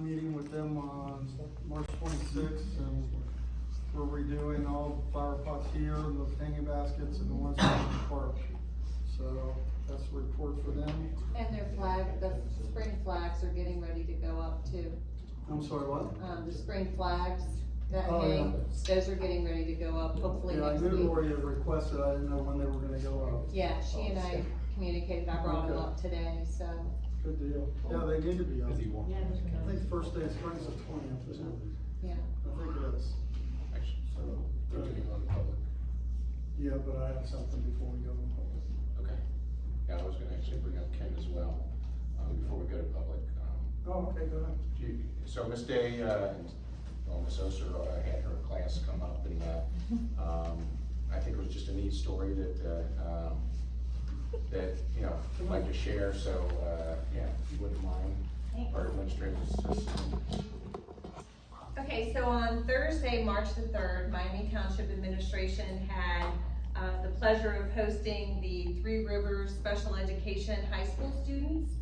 I'm meeting with them on March 26th, and we're redoing all the flower pots here, and the hanging baskets, and the ones in the park. So that's a report for them. And their the spring flags are getting ready to go up too. I'm sorry, what? The spring flags that Oh, hang, yeah. those are getting ready to go up, hopefully Yeah, I next knew week. Lori had requested, I didn't know when they were gonna go up. Yeah, she and I communicated, I brought them Okay. up today, so. Good deal. Yeah, they need to be up. Does he want? I think first day of spring is the 20th, isn't it? Yeah. I think it is. Actually, So, we're gonna go to public. yeah, but I have something before we go to public. Okay. Yeah, I was gonna actually bring up Ken as well, before we go to public. Oh, okay, go ahead. So Miss Day, Miss Oser, had her class come up, and, I think it was just a neat story that, you know, I'd like to share, so, yeah, if you wouldn't mind, our administrative assistant. Okay, so on Thursday, March the 3rd, Miami Township Administration had the pleasure of hosting the Three Rivers Special Education High School students.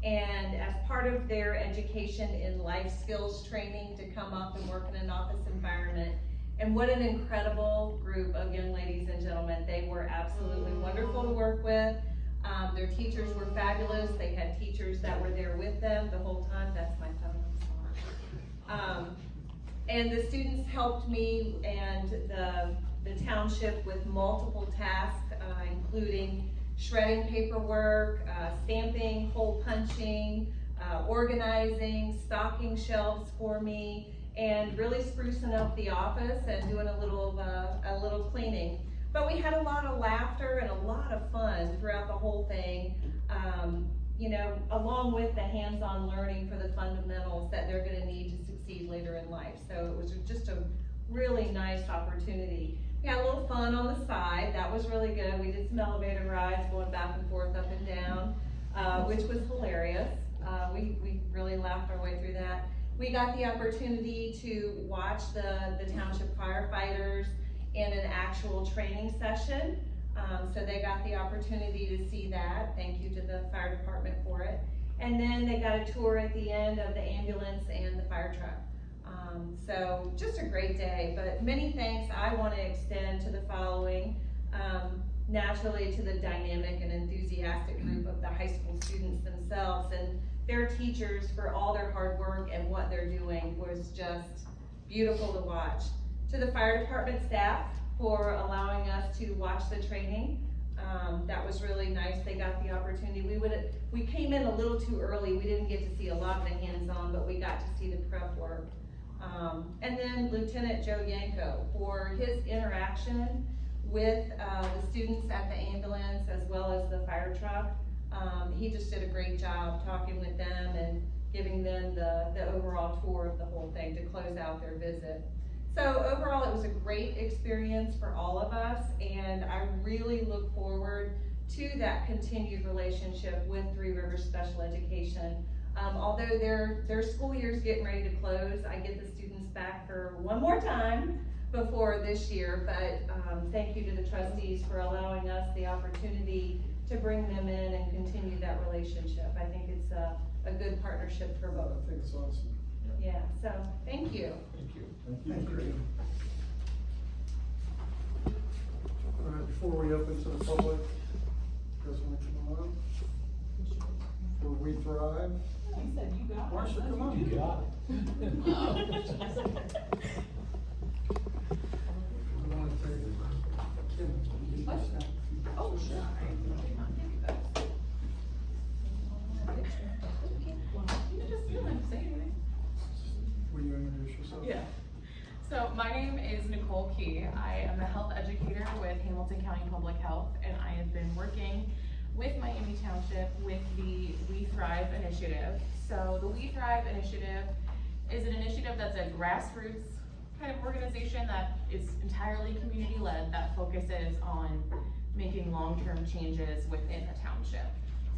And as part of their education in life skills training to come up and work in an office environment. And what an incredible group of young ladies and gentlemen. They were absolutely wonderful to work with. Their teachers were fabulous. They had teachers that were there with them the whole time. That's my phone, I'm sorry. And the students helped me and the township with multiple tasks, including shredding paperwork, stamping, hole punching, organizing, stocking shelves for me, and really sprucing up the office and doing a little cleaning. But we had a lot of laughter and a lot of fun throughout the whole thing, you know, along with the hands-on learning for the fundamentals that they're gonna need to succeed later in life. So it was just a really nice opportunity. We had a little fun on the side. That was really good. We did some elevator rides going back and forth, up and down, which was hilarious. We really laughed our way through that. We got the opportunity to watch the township firefighters in an actual training session. So they got the opportunity to see that. Thank you to the fire department for it. And then they got a tour at the end of the ambulance and the fire truck. So just a great day, but many thanks I want to extend to the following. Naturally to the dynamic and enthusiastic group of the high school students themselves and their teachers for all their hard work, and what they're doing was just beautiful to watch. To the fire department staff for allowing us to watch the training. That was really nice. They got the opportunity. We came in a little too early. We didn't get to see a lot of the hands-on, but we got to see the prep work. And then Lieutenant Joe Yanko for his interaction with the students at the ambulance as well as the fire truck. He just did a great job talking with them and giving them the overall tour of the whole thing to close out their visit. So overall, it was a great experience for all of us, and I really look forward to that continued relationship with Three Rivers Special Education. Although their school year is getting ready to close, I get the students back for one more time before this year, but thank you to the trustees for allowing us the opportunity to bring them in and continue that relationship. I think it's a good partnership for both. I think it's awesome. Yeah, so thank you. Thank you. Thank you. All right, before we open to the public, you guys want to come on? Before we thrive. He said you got it. Marcia, come on. You got it. We want to take Kim. Oh, sure. You just didn't say anything. Will you introduce yourself? Yeah. So my name is Nicole Key. I am a health educator with Hamilton County Public Health, and I have been working with Miami Township with the We Thrive initiative. So the We Thrive initiative is an initiative that's a grassroots kind of organization that is entirely community-led, that focuses on making long-term changes within a township.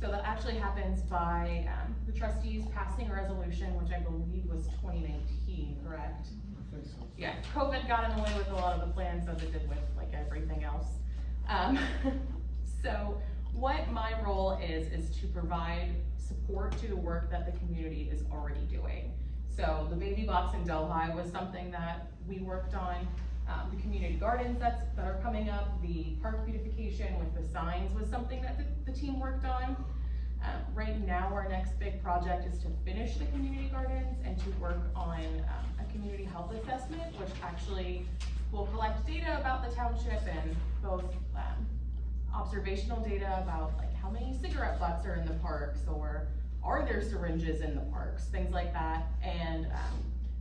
So that actually happens by the trustees passing a resolution, which I believe was 2019, correct? I think so. Yeah, COVID got in the way with a lot of the plans, as it did with like everything else. So what my role is to provide support to the work that the community is already doing. So So the baby box in Delhi was something that we worked on. The community gardens that are coming up, the park beautification with the signs was something that the team worked on. Right now, our next big project is to finish the community gardens and to work on a community health assessment, which actually will collect data about the township and both observational data about like how many cigarette butts are in the parks, or are there syringes in the parks, things like that, and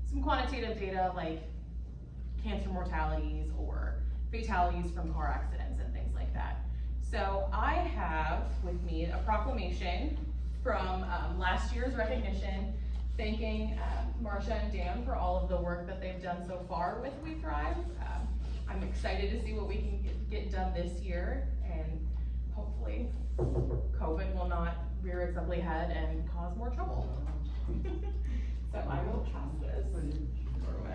some quantitative data like cancer mortalities or fatalities from car accidents and things like that. So I have with me a proclamation from last year's recognition, thanking Marcia and Dan for all of the work that they've done so far with We Thrive. I'm excited to see what we can get done this year, and hopefully COVID will not rear its ugly head and cause more trouble. So I will pass this.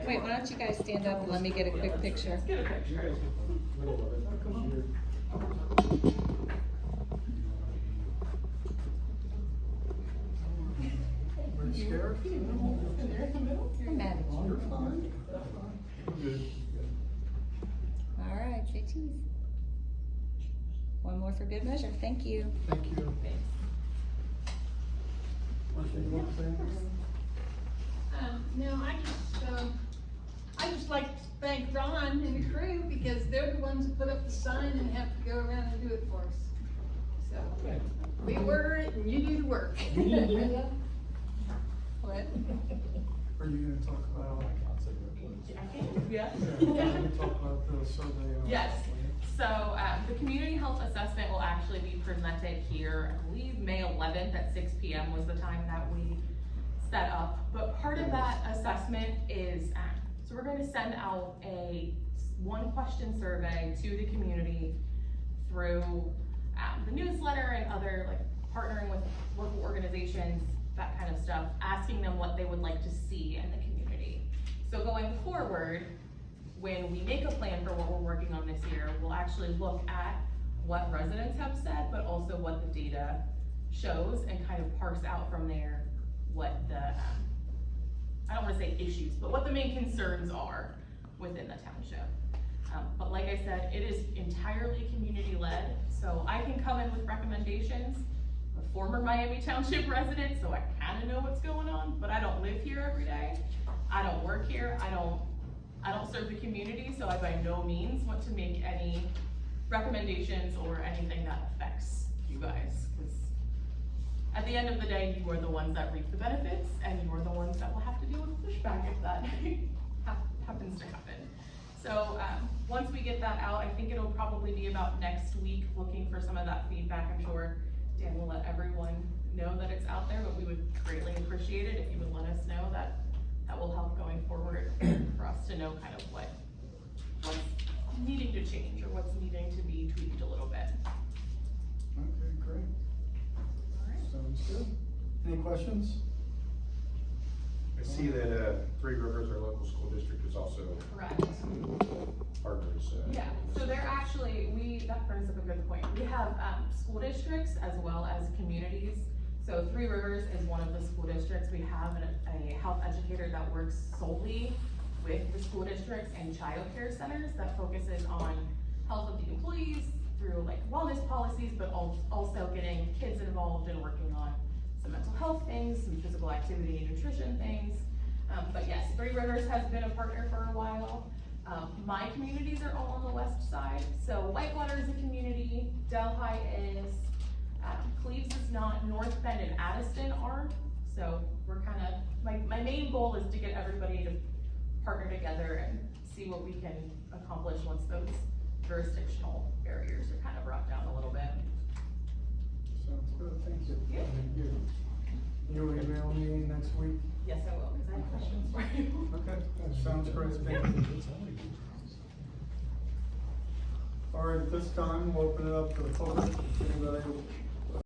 Wait, why don't you guys stand up and let me get a quick picture? Let's get a picture. Are you scared? I'm mad at you. You're fine. Good. All right, say cheese. One more for good measure. Thank you. Thank you. Marcia, you want to say anything? No, I just like to thank Ron and the crew because they're the ones that put up the sign and have to go around and do it for us. So, we order it and you do the work. What? Are you gonna talk about? Yeah. Are you gonna talk about the survey? Yes. So the community health assessment will actually be presented here, I believe May 11th at 6 p.m. was the time that we set up. But part of that assessment is, so we're going to send out a one-question survey to the community through the newsletter and other, like partnering with local organizations, that kind of stuff, asking them what they would like to see in the community. So going forward, when we make a plan for what we're working on this year, we'll actually look at what residents have said, but also what the data shows and kind of parse out from there what the, I don't wanna say issues, but what the main concerns are within the township. But like I said, it is entirely community-led, so I can come in with recommendations. I'm a former Miami Township resident, so I kinda know what's going on, but I don't live here every day. I don't work here, I don't serve the community, so I by no means want to make any recommendations or anything that affects you guys. Because at the end of the day, you are the ones that reap the benefits, and you are the ones that will have to deal with pushback if that happens to happen. So once we get that out, I think it'll probably be about next week, looking for some of that feedback. I'm sure Dan will let everyone know that it's out there, but we would greatly appreciate it if you would let us know. That will help going forward for us to know kind of what's needing to change or what's needing to be tweaked a little bit. Okay, great. All right. Sounds good. Any questions? I see that Three Rivers, our local school district, is also Correct. partners. Yeah, so they're actually, that brings up a good point. We have school districts as well as communities. So Three Rivers is one of the school districts. We have a health educator that works solely with the school districts and child care centers that focuses on health of the employees through like wellness policies, but also getting kids involved and working on some mental health things, some physical activity and nutrition things. But yes, Three Rivers has been a partner for a while. My communities are all on the west side. So Whitewater is a community, Delhi is, Cleves is not, North Bend and Addiston are. So we're kind of, my main goal is to get everybody to partner together and see what we can accomplish once those jurisdictional barriers are kind of brought down a little bit. Sounds good, thank you. Yeah. Thank you. You'll email me next week? Yes, I will, because I have questions for you. Okay, sounds great, thank you. All right, at this time, we'll open it up to the public. If anybody